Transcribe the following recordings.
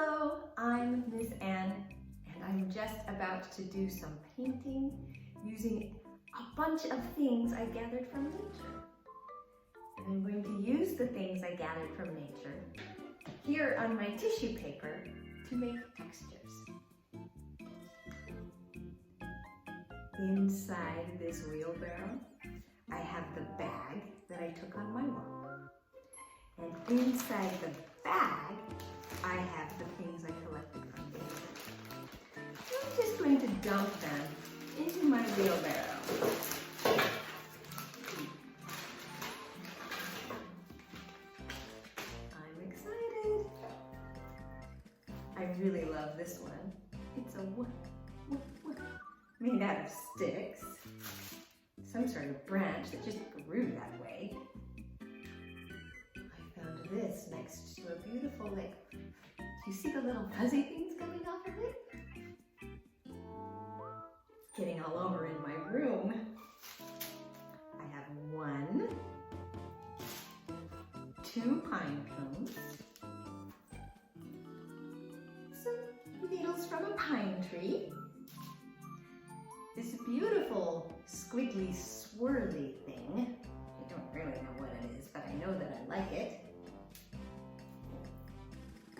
Hello, I'm Miss Anne, and I'm just about to do some painting using a bunch of things I gathered from nature. And I'm going to use the things I gathered from nature here on my tissue paper to make textures. Inside this wheelbarrow, I have the bag that I took on my walk. And inside the bag, I have the things I collected from nature. I'm just going to dump them into my wheelbarrow. I'm excited. I really love this one. It's a wood made out of sticks. Some sort of branch that just grew that way. I found this next to a beautiful lake. Do you see the little fuzzy things coming off of it? Getting all over in my room. I have 1, 2 pine cones, some needles from a pine tree, this beautiful squiggly swirly thing. I don't really know what it is, but I know that I like it.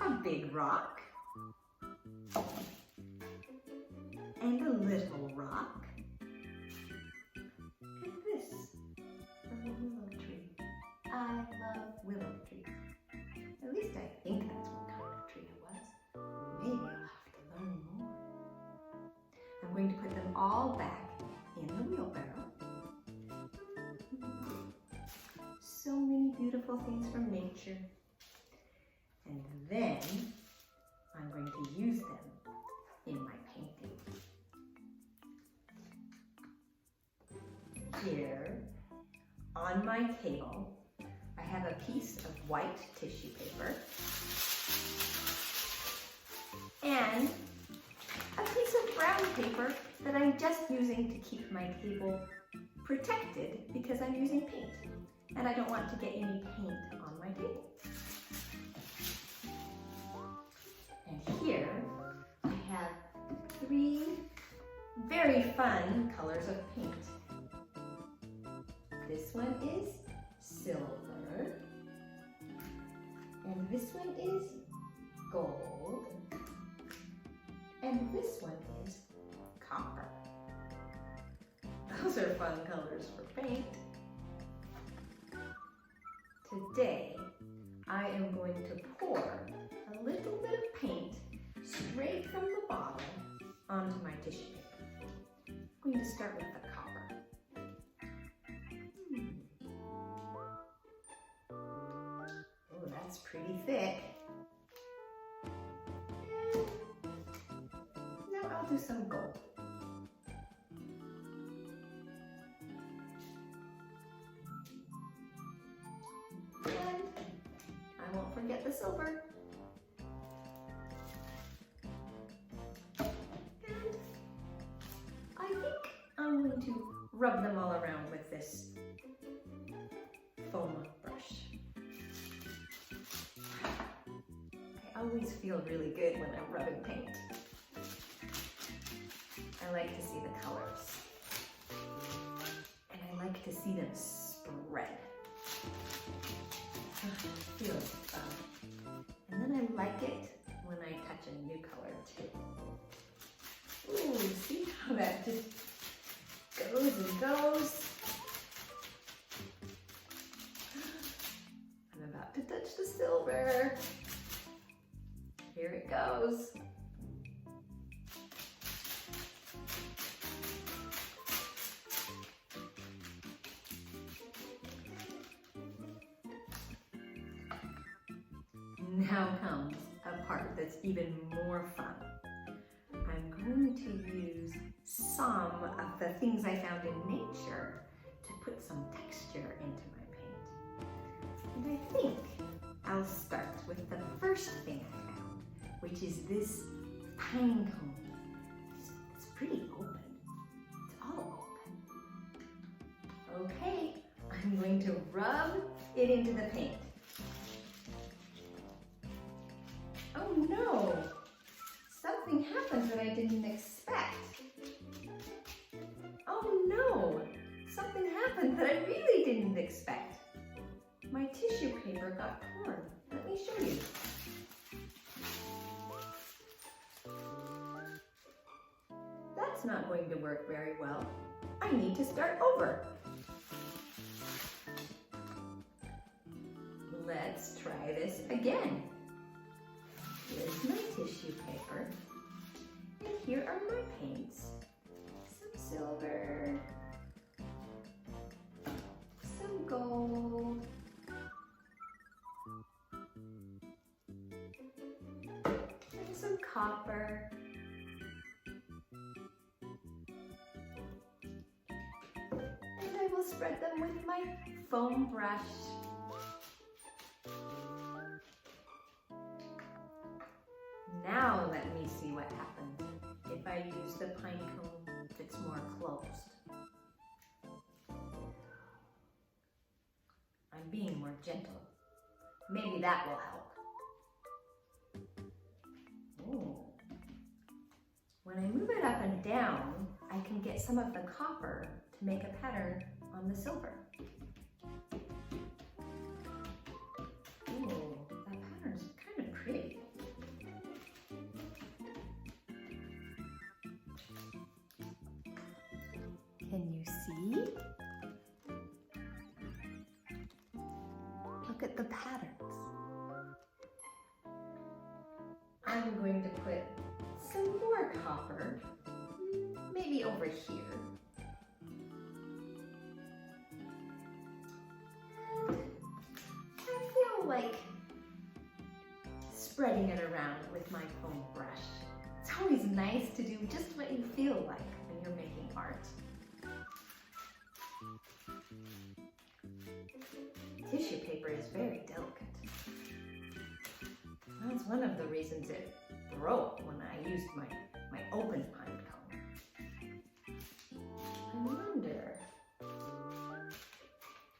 A big rock. And a little rock. And this from a willow tree. I love willow trees. At least I think that's what kind of tree it was. Maybe I'll have to learn more. I'm going to put them all back in the wheelbarrow. So many beautiful things from nature. And then I'm going to use them in my painting. Here on my table, I have a piece of white tissue paper and a piece of brown paper that I'm just using to keep my table protected because I'm using paint and I don't want to get any paint on my table. And here I have 3 very fun colors of paint. This one is silver, and this one is gold, and this one is copper. Those are fun colors for paint. Today, I am going to pour a little bit of paint straight from the bottle onto my tissue paper. I'm going to start with the copper. Oh, that's pretty thick. And now I'll do some gold. And I won't forget the silver. And I think I'm going to rub them all around with this foam brush. I always feel really good when I'm rubbing paint. I like to see the colors. And I like to see them spread. It feels fun. And then I like it when I touch a new color too. Ooh, see how that just goes and goes. I'm about to touch the silver. Here it goes. Now comes a part that's even more fun. I'm going to use some of the things I found in nature to put some texture into my paint. And I think I'll start with the first thing I found, which is this pine cone. It's pretty open. It's all open. Okay, I'm going to rub it into the paint. Oh no! what I didn't expect. Oh no! Something happened that I really didn't expect. My tissue paper got torn. Let me show you. That's not going to work very well. I need to start over. Let's try this again. Here's my tissue paper. And here are my paints. Some silver, some gold, and some copper. And I will spread them with my foam brush. Now let me see what happens if I use the pine cone that's more closed. I'm being more gentle. Maybe that will help. Ooh. When I move it up and down, I can get some of the copper to make a pattern on the silver. Ooh, that pattern's kind of pretty. Can you see? Look at the patterns. I'm going to put some more copper, maybe over here. And I feel like spreading it around with my foam brush. It's always nice to do just what you feel like when you're making art. Tissue paper is very delicate. That's one of the reasons it broke when I used my open pine cone. I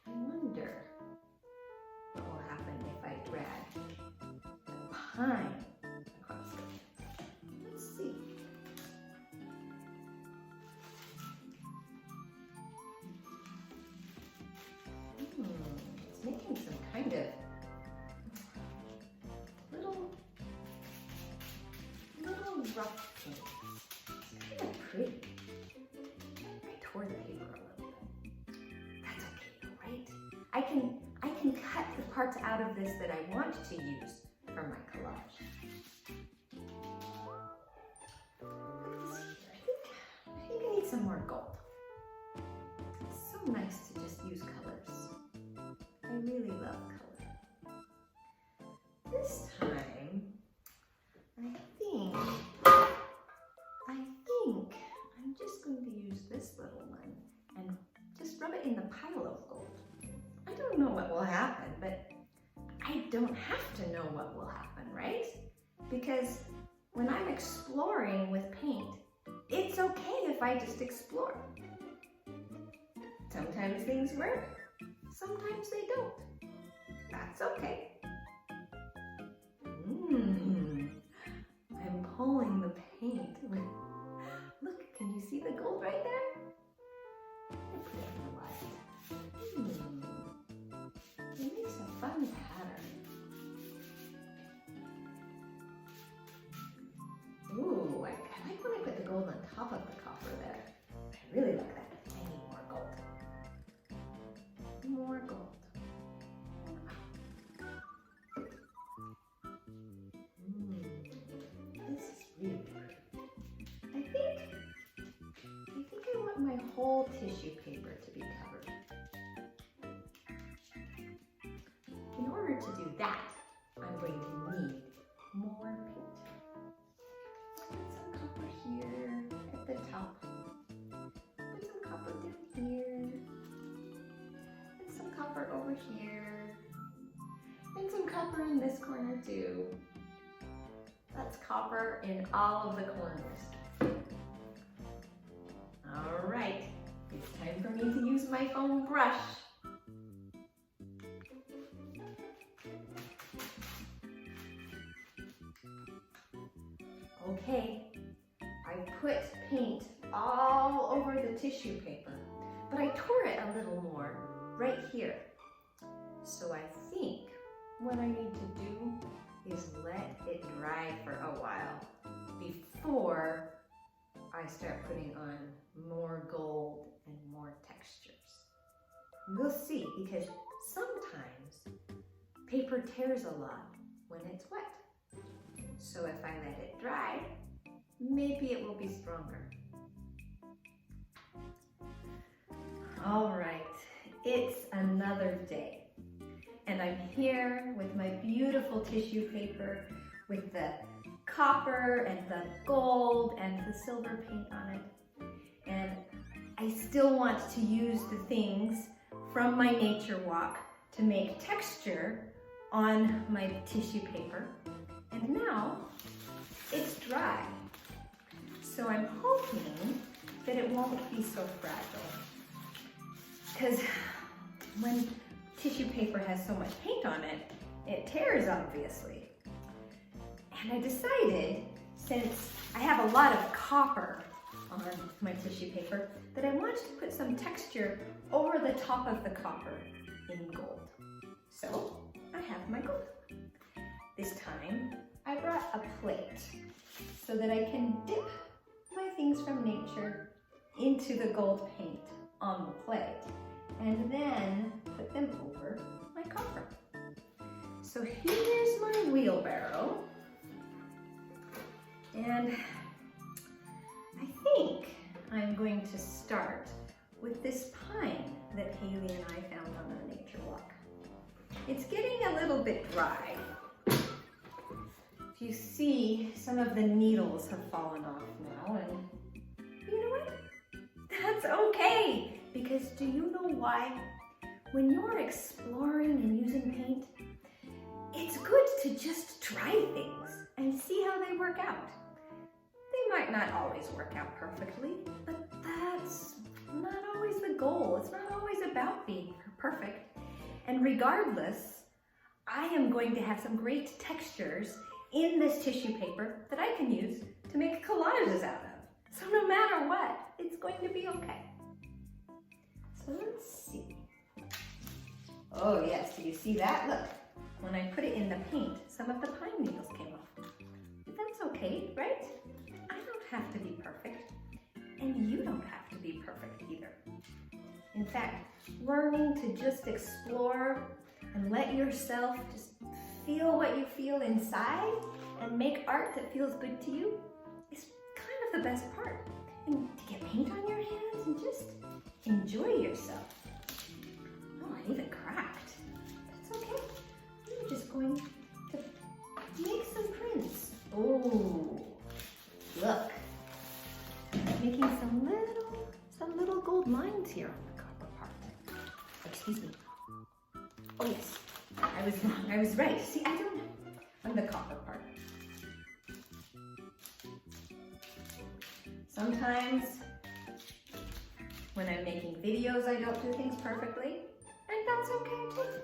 wonder what will happen if I drag the pine across it. Let's see. It's making some kind of little rough things. It's kind of pretty. I tore the paper a little bit. That's okay, right? I can cut the parts out of this that I want to use for my collage. Let's see here. I think I need some more gold. It's so nice to just use colors. I really love color. This time, I think I'm just going to use this little one and just rub it in the pile of gold. I don't know what will happen, but I don't have to know what will happen, right? Because when I'm exploring with paint, it's okay if I just explore. Sometimes things work, sometimes they don't. That's okay. I'm pulling the paint. Look, can you see the gold right there? I put it in the light. It makes a fun pattern. Ooh, I like when I put the gold on top of the copper there. I really like that. I need more gold. More gold. This is really pretty. I think I want my whole tissue paper to be covered. In order to do that, I'm going to need more paint. Put some copper here at the top. Put some copper down here. And some copper over here. And some copper in this corner too. That's copper in all of the corners. All right, it's time for me to use my foam brush. Okay, the tissue paper, but I tore it a little more right here. So I think what I need to do is let it dry for a while before I start putting on more gold and more textures. We'll see, because sometimes paper tears a lot when it's wet. So if I let it dry, maybe it will be stronger. All right, it's another day. And I'm here with my beautiful tissue paper with the copper and the gold and the silver paint on it. And I still want to use the things from my nature walk to make texture on my tissue paper. And now it's dry. So I'm hoping that it won't be so fragile. Because when tissue paper has so much paint on it, it tears, obviously. And I decided, since I have a lot of copper on my tissue paper, that I wanted to put some texture over the top of the copper in gold. So I have my gold. This time I brought a plate so that I can dip my things from nature into the gold paint on the plate and then put them over my copper. So here's my wheelbarrow, and I think I'm going to start with this pine that Haley and I found on our nature walk. It's getting a little bit dry. If you see, some of the needles have fallen off now, and you know what? That's okay, because do you know why? When you're exploring and using paint, it's good to just try things and see how they work out. They might not always work out perfectly, but that's not always the goal. It's not always about being perfect. And regardless, I am going to have some great textures in this tissue paper that I can use to make collages out of. So no matter what, it's going to be okay. So let's see. Oh yes, do you see that? Look, when I put it in the paint, some of the pine needles came off. But that's okay, right? I don't have to be perfect, and you don't have to be perfect either. In fact, learning to just explore and let yourself just feel what you feel inside and make art that feels good to you is kind of the best part. And to get paint on your hands and just enjoy yourself. Oh, it even cracked. That's okay. I'm just going to make some prints. Oh, look. I'm making some little gold lines here on the copper part. Excuse me. Oh yes, I was wrong. I was right. See, I don't on the copper part. Sometimes when I'm making videos, I don't do things perfectly, and that's okay too.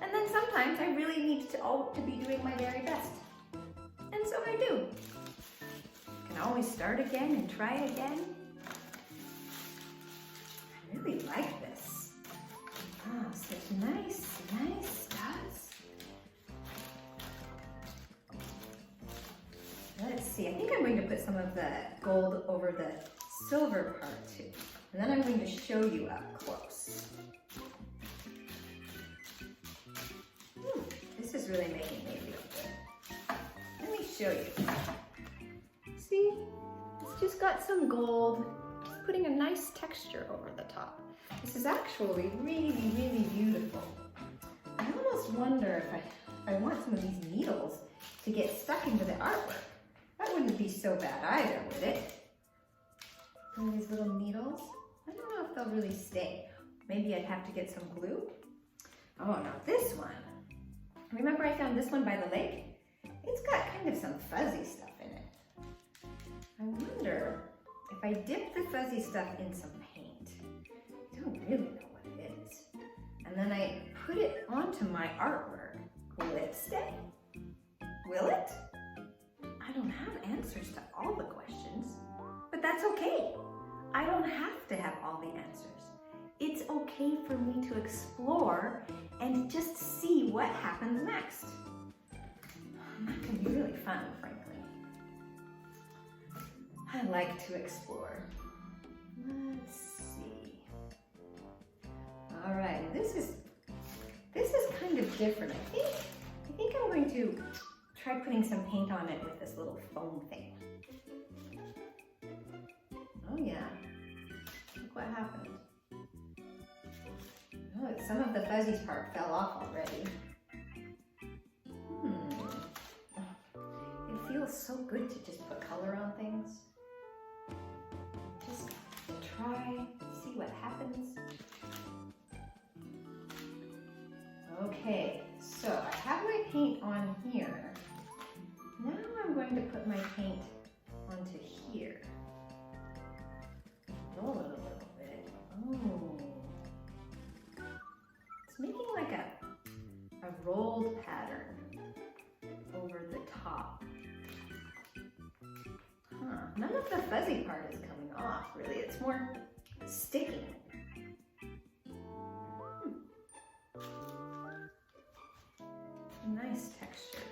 And then sometimes I really need to be doing my very best. And so I do. I can always start again and try again. I really like this. Ah, such nice dots. Let's see, I think I'm going to put some of the gold over the silver part too. And then I'm going to show you up close. This is really making me feel good. Let me show you. See, it's just got some gold, just putting a nice texture over the top. This is actually really, really beautiful. I almost wonder if I want some of these needles to get stuck into the artwork. That wouldn't be so bad either, would it? Some of these little needles. I don't know if they'll really stay. Maybe I'd have to get some glue. Oh, now this one. Remember I found this one by the lake? It's got kind of some fuzzy stuff in it. I wonder if I dip the fuzzy stuff in some paint. I don't really know what it is. And then I put it onto my artwork. Will it stay? Will it? I don't have answers to all the questions, but that's okay. I don't have to have all the answers. It's okay for me to explore and just see what happens next. That can be really fun, frankly. I like to explore. Let's see. All right, this is kind of different. I think I'm going to try putting some paint on it with this little foam thing. Oh yeah, look what happened. Oh, some of the fuzzy part fell off already. It feels so good to just put color on things. Just try, see what happens. Okay, so I have my paint on here. Now I'm going to put my paint onto here. Roll it a little bit. Oh. It's making like a rolled pattern over the top. Huh. None of the fuzzy part is coming off, really. It's more sticking. Nice texture.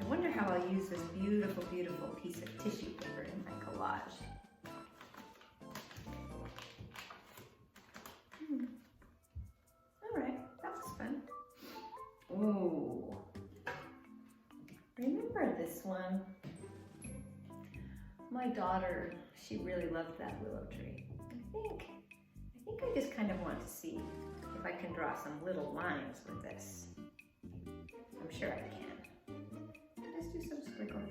I wonder how I'll use this beautiful, beautiful piece of tissue paper in my collage. All right, that was fun. Ooh. Remember this one? My daughter, she really loved that willow tree. I think I just kind of want to see if I can draw some little lines with this. I'm sure I can. Just do some squiggles.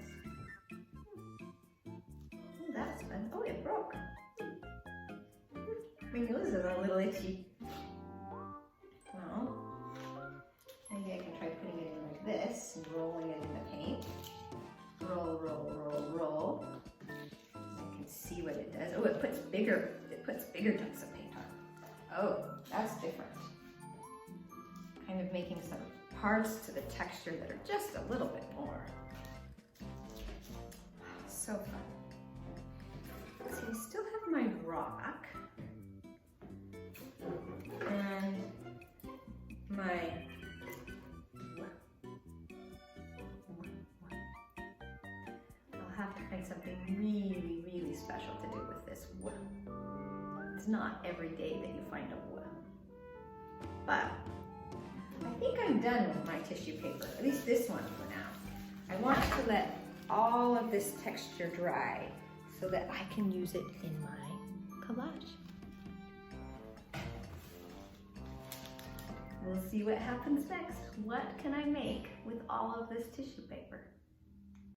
Oh, that's fun. Oh, it broke. My nose is a little itchy. Well, maybe I can try putting it in like this and rolling it in the paint. Roll, roll, roll, roll. I can see what it does. Oh, it puts bigger chunks of paint on. Oh, that's different. Kind of making some parts to the texture that are just a little bit more. Wow, so fun. Let's see, I still have my rock and my I'll have to find something really, really special to do with this wood. It's not every day that you find a wood. But I think I'm done with my tissue paper, at least this one for now. I want to let all of this texture dry so that I can use it in my collage. We'll see what happens next. What can I make with all of this tissue paper?